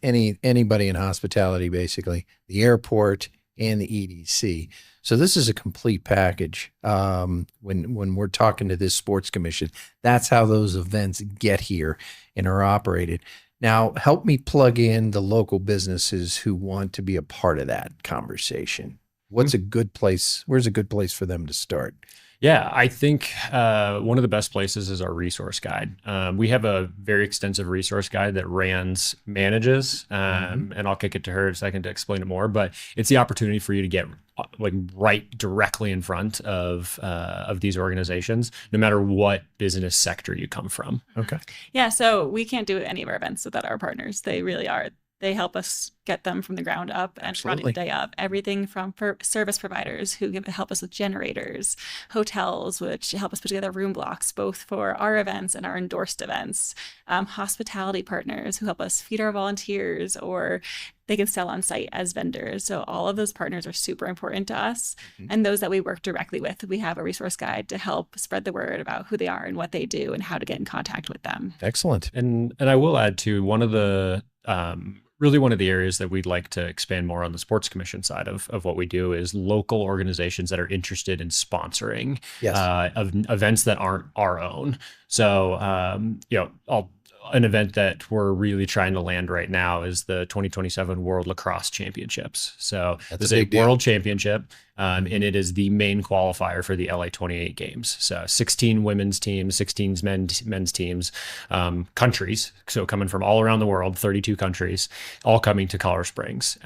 anybody in hospitality, basically, the airport and the EDC. So this is a complete package. When we're talking to this sports commission, that's how those events get here and are operated. Now, help me plug in the local businesses who want to be a part of that conversation. What's a good place? Where's a good place for them to start? Yeah, I think one of the best places is our resource guide. We have a very extensive resource guide that Rands manages, and I'll kick it to her in a second to explain it more. But it's the opportunity for you to get right directly in front of these organizations, no matter what business sector you come from. Okay. Yeah, so we can't do any of our events without our partners. They really are. They help us get them from the ground up and running the day up. Everything from service providers who help us with generators, hotels, which help us put together room blocks, both for our events and our endorsed events, hospitality partners who help us feed our volunteers, or they can sell on site as vendors. So all of those partners are super important to us. And those that we work directly with, we have a resource guide to help spread the word about who they are and what they do and how to get in contact with them. Excellent. And I will add to one of the really one of the areas that we'd like to expand more on the sports commission side of what we do is local organizations that are interested in sponsoring of events that aren't our own. So, an event that we're really trying to land right now is the 2027 World Lacrosse Championships. So this is a world championship, and it is the main qualifier for the LA 28 games. So 16 women's teams, 16 men's teams, countries. So coming from all around the world, 32 countries, all coming to Colorado Springs.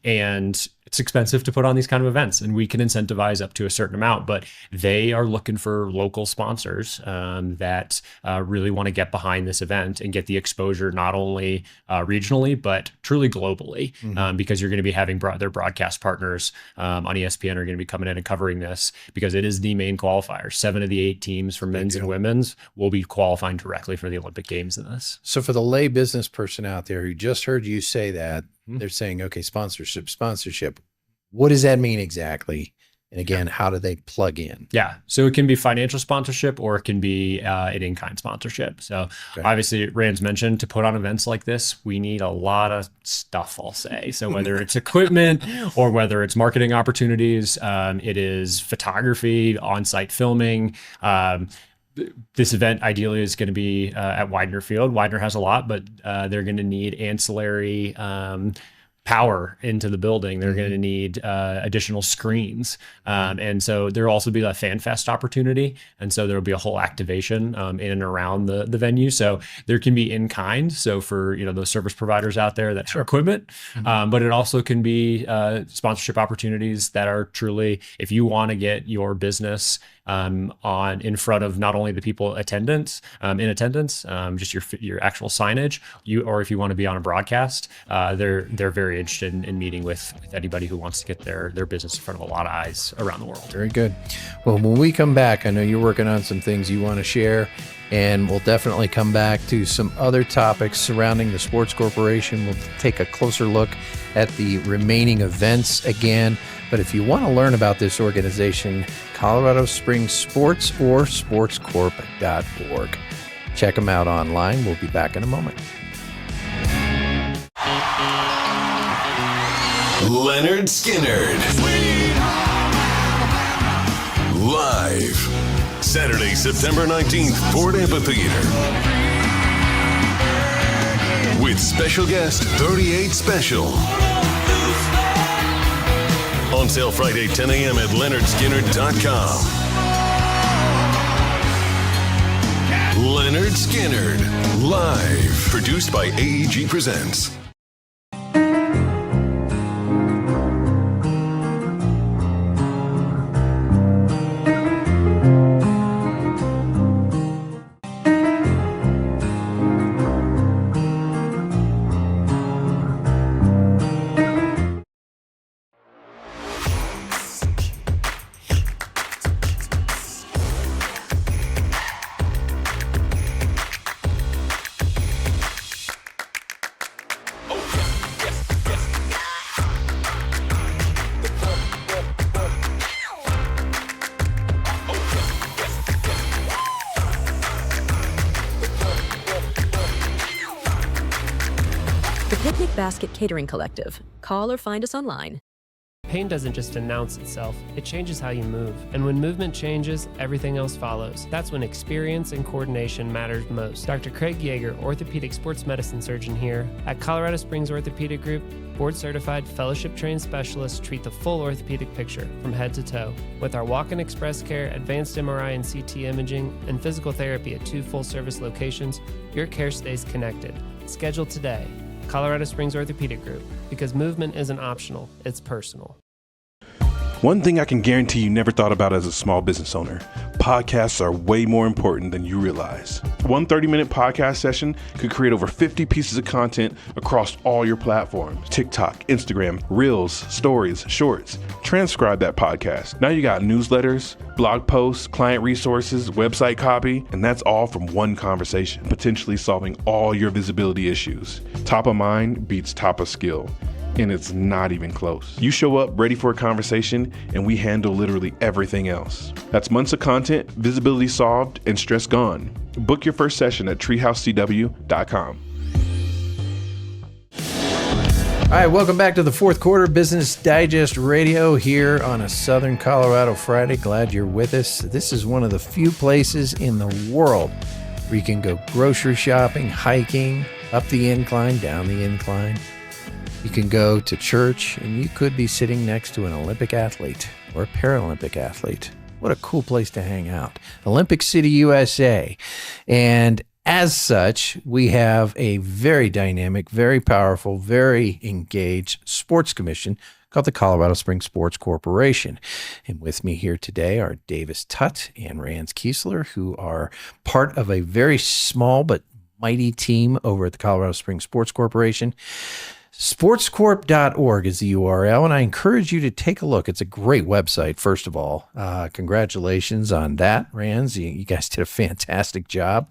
And it's expensive to put on these kind of events, and we can incentivize up to a certain amount, but they are looking for local sponsors that really want to get behind this event and get the exposure not only regionally, but truly globally, because you're going to be having their broadcast partners on ESPN are going to be coming in and covering this because it is the main qualifier. 7 of the 8 teams for men's and women's will be qualifying directly for the Olympic Games in this. So for the lay business person out there who just heard you say that, they're saying, okay, sponsorship. What does that mean exactly? And again, how do they plug in? Yeah. So it can be financial sponsorship or it can be an in-kind sponsorship. So obviously Rands mentioned to put on events like this, we need a lot of stuff, I'll say. So whether it's equipment or whether it's marketing opportunities, it is photography, on-site filming. This event ideally is going to be at Widener Field. Widener has a lot, but they're going to need ancillary power into the building. They're going to need additional screens. And so there'll also be a fan fest opportunity. And so there'll be a whole activation in and around the venue. So there can be in kind. So for, those service providers out there that have equipment, but it also can be sponsorship opportunities that are truly, if you want to get your business in front of not only the people in attendance, just your actual signage, or if you want to be on a broadcast, they're very interested in meeting with anybody who wants to get their business in front of a lot of eyes around the world. Very good. Well, when we come back, I know you're working on some things you want to share, and we'll definitely come back to some other topics surrounding the Sports Corporation. We'll take a closer look at the remaining events again. But if you want to learn about this organization, Colorado Springs Sports or sportscorp.org. Check them out online. We'll be back in a moment. Leonard Skinnard. Live. Saturday, September 19th, Ford Amphitheater. With special guest 38 Special. On sale Friday, 10 a.m. at leonardskinnard.com. Leonard Skinnard. Live. Produced by AEG Presents. Basket Catering Collective. Call or find us online. Pain doesn't just announce itself, it changes how you move. And when movement changes, everything else follows. That's when experience and coordination matters most. Dr. Craig Yeager, orthopedic sports medicine surgeon here. At Colorado Springs Orthopedic Group, board-certified, fellowship-trained specialists treat the full orthopedic picture from head to toe. With our walk-in express care, advanced MRI and CT imaging, and physical therapy at 2 full-service locations, your care stays connected. Schedule today. Colorado Springs Orthopedic Group, because movement isn't optional, it's personal. One thing I can guarantee you never thought about as a small business owner: podcasts are way more important than you realize. One 30-minute podcast session could create over 50 pieces of content across all your platforms: TikTok, Instagram, Reels, Stories, Shorts. Transcribe that podcast. Now you got newsletters, blog posts, client resources, website copy, and that's all from one conversation, potentially solving all your visibility issues. Top of mind beats top of skill. And it's not even close. You show up ready for a conversation, and we handle literally everything else. That's months of content, visibility solved, and stress gone. Book your first session at treehousecw.com. All right, welcome back to the fourth quarter Business Digest Radio here on a Southern Colorado Friday. Glad you're with us. This is one of the few places in the world where you can go grocery shopping, hiking, up the incline, down the incline. You can go to church, and you could be sitting next to an Olympic athlete or a Paralympic athlete. What a cool place to hang out. Olympic City, USA. And as such, we have a very dynamic, very powerful, very engaged sports commission called the Colorado Springs Sports Corporation. And with me here today are Davis Tutt and Rands Keasler, who are part of a very small but mighty team over at the Colorado Springs Sports Corporation. Sportscorp.org is the URL, and I encourage you to take a look. It's a great website, first of all. Congratulations on that, Rands. You guys did a fantastic job.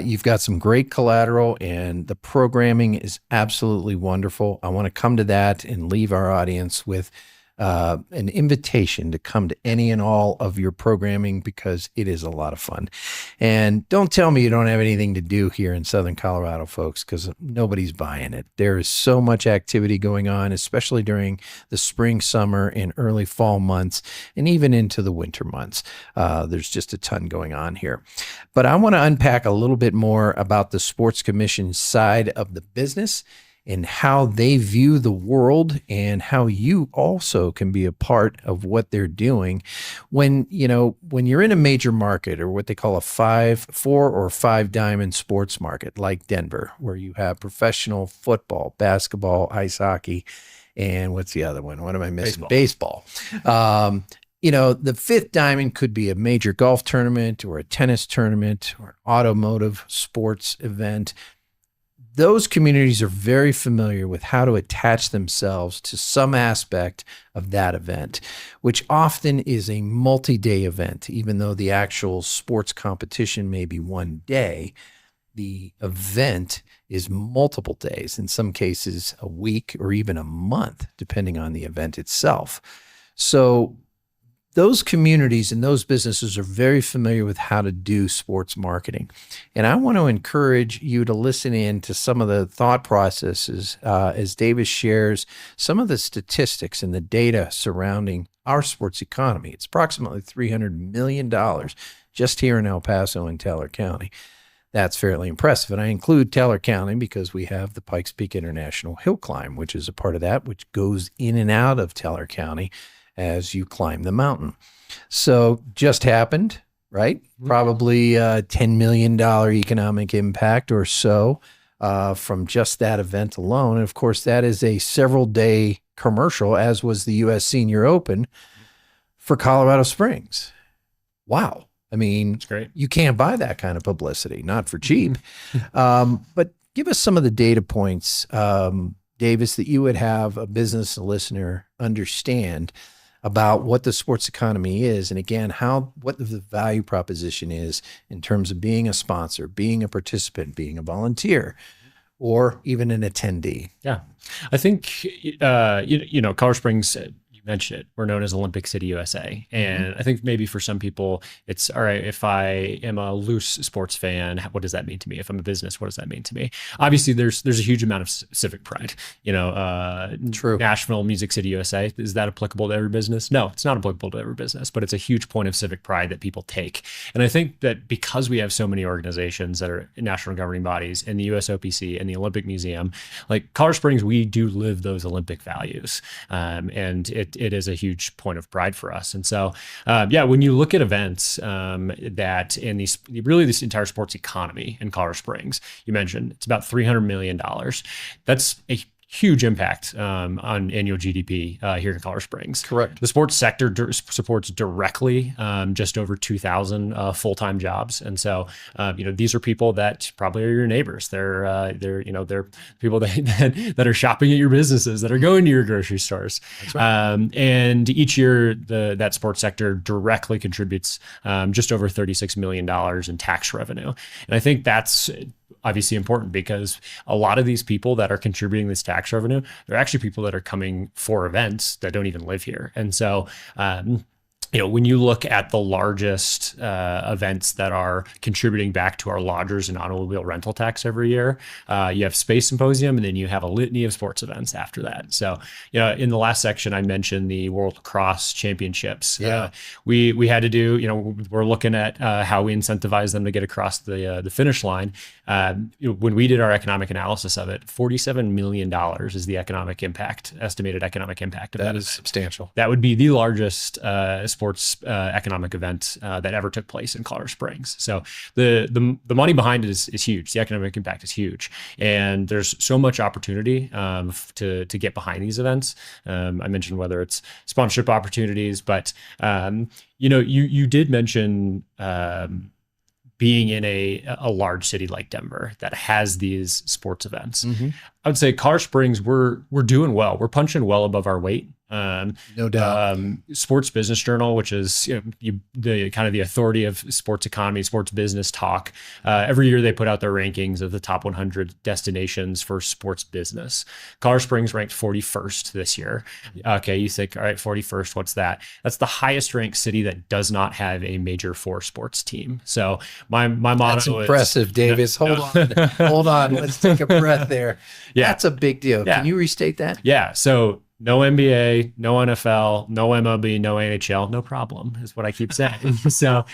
You've got some great collateral, and the programming is absolutely wonderful. I want to come to that and leave our audience with an invitation to come to any and all of your programming, because it is a lot of fun. And don't tell me you don't have anything to do here in Southern Colorado, folks, because nobody's buying it. There is so much activity going on, especially during the spring, summer, and early fall months, and even into the winter months. There's just a ton going on here. But I want to unpack a little bit more about the Sports Commission side of the business and how they view the world, and how you also can be a part of what they're doing when you're in a major market, or what they call a 4 or 5 diamond sports market like Denver, where you have professional football, basketball, ice hockey, and what's the other one? What am I missing? Baseball. The 5th diamond could be a major golf tournament, or a tennis tournament, or an automotive sports event. Those communities are very familiar with how to attach themselves to some aspect of that event, which often is a multi-day event. Even though the actual sports competition may be one day, the event is multiple days, in some cases a week or even a month, depending on the event itself. So those communities and those businesses are very familiar with how to do sports marketing. And I want to encourage you to listen in to some of the thought processes as Davis shares some of the statistics and the data surrounding our sports economy. It's approximately $300 million just here in El Paso and Teller County. That's fairly impressive. And I include Teller County because we have the Pikes Peak International Hill Climb, which is a part of that, which goes in and out of Teller County as you climb the mountain. So just happened, right? Probably $10 million economic impact or so from just that event alone. And of course, that is a several day commercial, as was the U.S. Senior Open for Colorado Springs. Wow. I mean, that's great. You can't buy that kind of publicity, not for cheap. But give us some of the data points, Davis, that you would have a business listener understand about what the sports economy is, and again, what the value proposition is in terms of being a sponsor, being a participant, being a volunteer, or even an attendee. Yeah, I think Colorado Springs, you mentioned it. We're known as Olympic City, USA. And I think maybe for some people, it's all right, if I am a loose sports fan, what does that mean to me? If I'm a business, what does that mean to me? Obviously, there's a huge amount of civic pride. True. Nashville, Music City, USA, is that applicable to every business? No, it's not applicable to every business, but it's a huge point of civic pride that people take. And I think that because we have so many organizations that are national governing bodies in the USOPC and the Olympic Museum, like Colorado Springs, we do live those Olympic values. And it is a huge point of pride for us. And so, when you look at events that in this entire sports economy in Colorado Springs, you mentioned it's about $300 million. That's a huge impact on annual GDP here in Colorado Springs. Correct. The sports sector supports directly just over 2,000 full-time jobs, and so these are people that probably are your neighbors. They're people that are shopping at your businesses, that are going to your grocery stores. That's right. And each year, that sports sector directly contributes just over $36 million in tax revenue, and I think that's obviously important because a lot of these people that are contributing this tax revenue, they're actually people that are coming for events that don't even live here. And so, when you look at the largest events that are contributing back to our lodgers and automobile rental tax every year, you have Space Symposium, and then you have a litany of sports events after that. So, in the last section, I mentioned the World Lacrosse Championships. Yeah. We had to do, we're looking at how we incentivize them to get across the finish line. When we did our economic analysis of it, $47 million is the estimated economic impact of that. That is substantial. That would be the largest sports economic event that ever took place in Colorado Springs. So the money behind it is huge. The economic impact is huge, and there's so much opportunity to get behind these events. I mentioned whether it's sponsorship opportunities, but you did mention being in a large city like Denver that has these sports events. Mm-hmm. I would say Colorado Springs, we're doing well. We're punching well above our weight. No doubt. Sports Business Journal, which is the kind of the authority of sports economy, sports business talk. Every year they put out their rankings of the top 100 destinations for sports business. Colorado Springs ranked 41st this year. Okay, you think, all right, 41st, what's that? That's the highest ranked city that does not have a Major 4 sports team. So my motto That's impressive, Davis. Hold on. Let's take a breath there. Yeah. That's a big deal. Yeah. Can you restate that? Yeah. So no NBA, no NFL, no MLB, no NHL, no problem is what I keep saying. So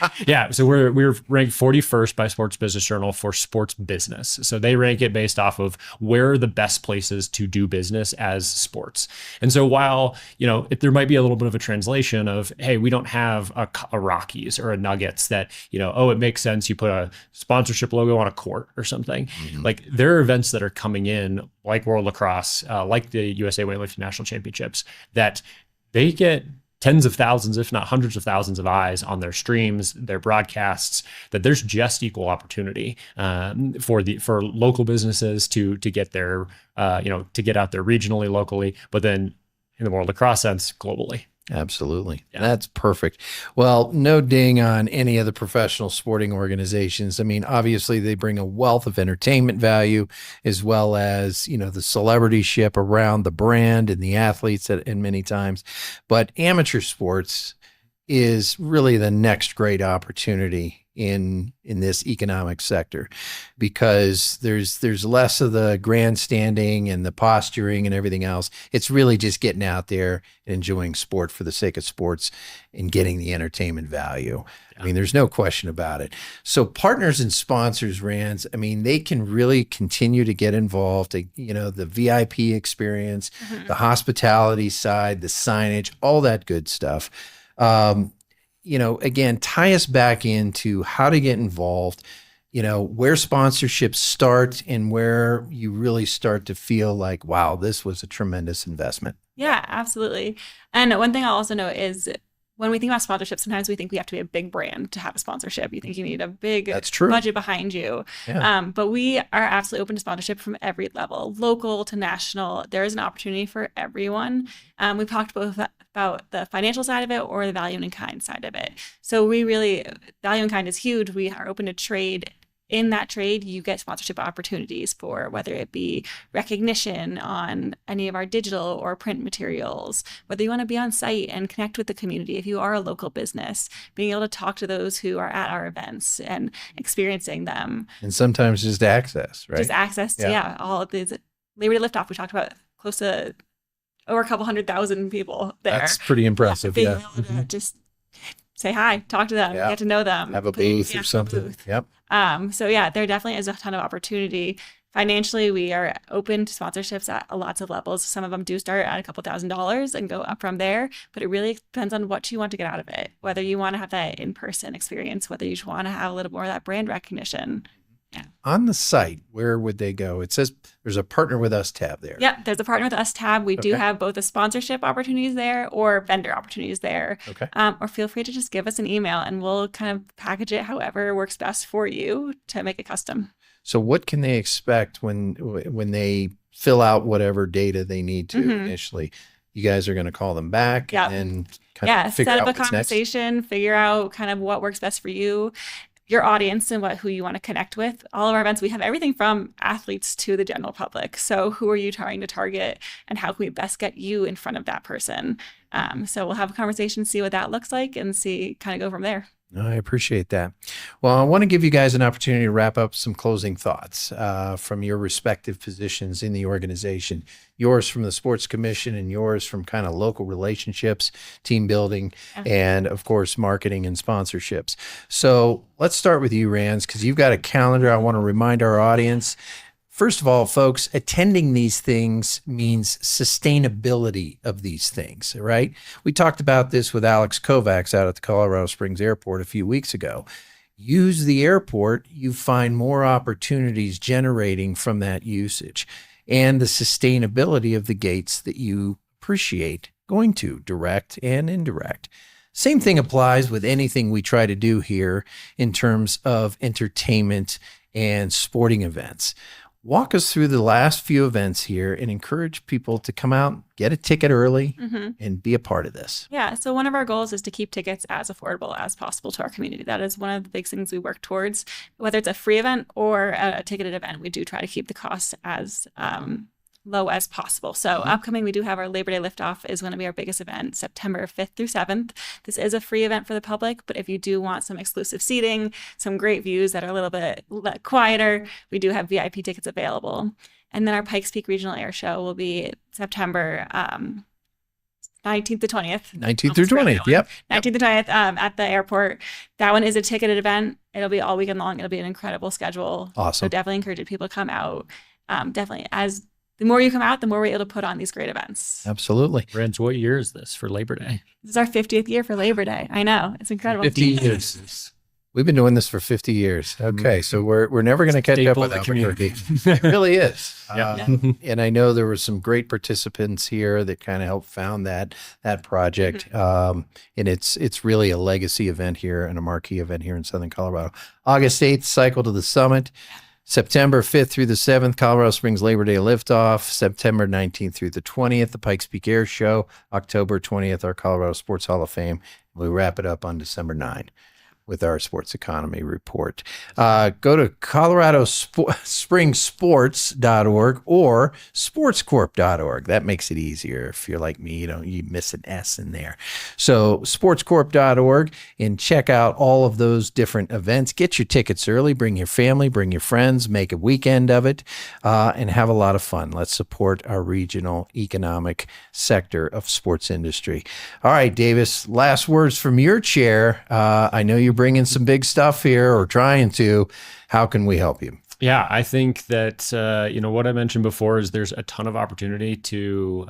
we're ranked 41st by Sports Business Journal for sports business. So they rank it based off of where are the best places to do business as sports. And so while, there might be a little bit of a translation of, hey, we don't have a Rockies or a Nuggets that, it makes sense. You put a sponsorship logo on a court or something. Mm-hmm. Like there are events that are coming in like World Lacrosse, like the USA Weightlifting National Championships, that they get tens of thousands, if not hundreds of thousands of eyes on their streams, their broadcasts, that there's just equal opportunity for local businesses to get their, to get out there regionally, locally, but then in the World Lacrosse sense, globally. Absolutely. Yeah. That's perfect. Well, no ding on any of the professional sporting organizations. I mean, obviously they bring a wealth of entertainment value as well as, the celebrityship around the brand and the athletes and many times. But amateur sports is really the next great opportunity in this economic sector, because there's less of the grandstanding and the posturing and everything else. It's really just getting out there and enjoying sport for the sake of sports and getting the entertainment value. Yeah. I mean, there's no question about it. So partners and sponsors, Rands, I mean, they can really continue to get involved, the VIP experience, mm-hmm. the hospitality side, the signage, all that good stuff. Again, tie us back into how to get involved, where sponsorships start and where you really start to feel like, wow, this was a tremendous investment. Yeah, absolutely. And one thing I'll also note is when we think about sponsorship, sometimes we think we have to be a big brand to have a sponsorship. You think you need a big budget behind you. Yeah. But we are absolutely open to sponsorship from every level, local to national. There is an opportunity for everyone. We've talked both about the financial side of it or the value in kind side of it. So value in kind is huge. We are open to trade in that trade, you get sponsorship opportunities for whether it be recognition on any of our digital or print materials, whether you want to be on site and connect with the community. If you are a local business, being able to talk to those who are at our events and experiencing them. And sometimes just access, right? Just access to, all of these. Labor Day Liftoff, we talked about close to over a couple 100,000 people there. That's pretty impressive. Being able to just say hi, talk to them, get to know them. Have a booth or something. Yep. So there definitely is a ton of opportunity. Financially, we are open to sponsorships at lots of levels. Some of them do start at a couple $1,000s and go up from there, but it really depends on what you want to get out of it. Whether you want to have that in-person experience, whether you just want to have a little more of that brand recognition. Yeah. On the site, where would they go? It says there's a Partner With Us tab there. Yep, there's a Partner With Us tab. We do have both the sponsorship opportunities there or vendor opportunities there. Okay. Or feel free to just give us an email and we'll kind of package it however works best for you to make it custom. So what can they expect when they fill out whatever data they need to initially? You guys are going to call them back and kind of figure set out up a conversation, figure out kind of what works best for you, your audience, and who you want to connect with. All of our events, we have everything from athletes to the general public. So who are you trying to target and how can we best get you in front of that person? So we'll have a conversation, see what that looks like, and kind of go from there. I appreciate that. Well, I want to give you guys an opportunity to wrap up some closing thoughts from your respective positions in the organization. Yours from the Sports Commission and yours from kind of local relationships, team building, and of course, marketing and sponsorships. So let's start with you, Rands, because you've got a calendar. I want to remind our audience. First of all, folks, attending these things means sustainability of these things, right? We talked about this with Alex Kovacs out at the Colorado Springs Airport a few weeks ago. Use the airport, you find more opportunities generating from that usage and the sustainability of the gates that you appreciate going to, direct and indirect. Same thing applies with anything we try to do here in terms of entertainment and sporting events. Walk us through the last few events here and encourage people to come out, get a ticket early, and be a part of this. Yeah, so one of our goals is to keep tickets as affordable as possible to our community. That is one of the big things we work towards. Whether it's a free event or a ticketed event, we do try to keep the costs as low as possible. So upcoming, we do have our Labor Day Liftoff is going to be our biggest event, September 5th through 7th. This is a free event for the public, but if you do want some exclusive seating, some great views that are a little bit quieter, we do have VIP tickets available. And then our Pikes Peak Regional Air Show will be September 19th to 20th. 19th through 20th, yep. 19th to 20th at the airport. That one is a ticketed event. It'll be all weekend long. It'll be an incredible schedule. Awesome. So definitely encourage people to come out. Definitely, as the more you come out, the more we're able to put on these great events. Absolutely. Rands, what year is this for Labor Day? This is our 50th year for Labor Day. I know. It's incredible. 50 years. We've been doing this for 50 years. Okay, so we're never going to catch up with that community. It really is. And I know there were some great participants here that kind of helped found that project. And it's really a legacy event here and a marquee event here in Southern Colorado. August 8th, Cycle to the Summit. September 5th through the 7th, Colorado Springs Labor Day Liftoff. September 19th through the 20th, the Pikes Peak Air Show. October 20th, our Colorado Sports Hall of Fame. We wrap it up on December 9th with our sports economy report. Go to coloradospringssports.org or sportscorp.org. That makes it easier. If you're like me, you miss an S in there. So sportscorp.org and check out all of those different events. Get your tickets early, bring your family, bring your friends, make a weekend of it, and have a lot of fun. Let's support our regional economic sector of sports industry. All right, Davis, last words from your chair. I know you're bringing some big stuff here or trying to. How can we help you? Yeah, I think that what I mentioned before is there's a ton of opportunity to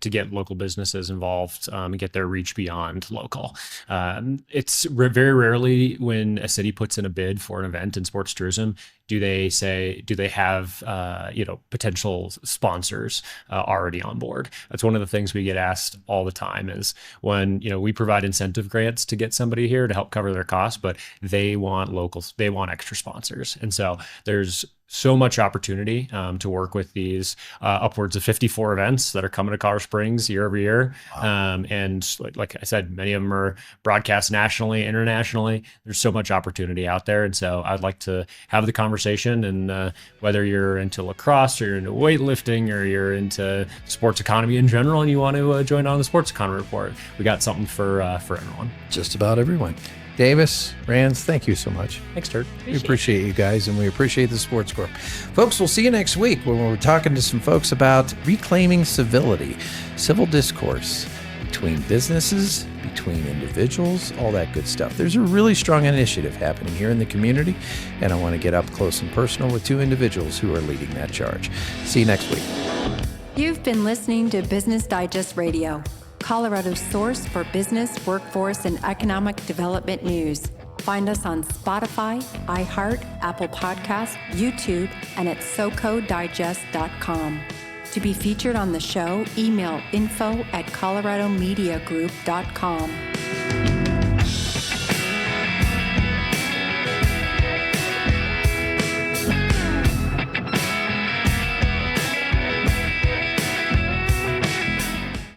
get local businesses involved and get their reach beyond local. It's very rarely when a city puts in a bid for an event in sports tourism do they have potential sponsors already on board. That's one of the things we get asked all the time is when we provide incentive grants to get somebody here to help cover their costs, but they want extra sponsors, and so there's so much opportunity to work with these upwards of 54 events that are coming to Colorado Springs year over year. Wow. And like I said, many of them are broadcast nationally, internationally. There's so much opportunity out there. And so I'd like to have the conversation, and whether you're into lacrosse or you're into weightlifting or you're into sports economy in general and you want to join on the Sports Economy Report, we got something for everyone. Just about everyone. Davis, Rands, thank you so much. Thanks, Dirk. We appreciate you guys, and we appreciate the Sports Corp. Folks, we'll see you next week when we're talking to some folks about reclaiming civility, civil discourse between businesses, between individuals, all that good stuff. There's a really strong initiative happening here in the community, and I want to get up close and personal with two individuals who are leading that charge. See you next week. You've been listening to Business Digest Radio, Colorado's source for business, workforce, and economic development news. Find us on Spotify, iHeart, Apple Podcasts, YouTube, and at socodigest.com. To be featured on the show, email info@coloradomediagroup.com.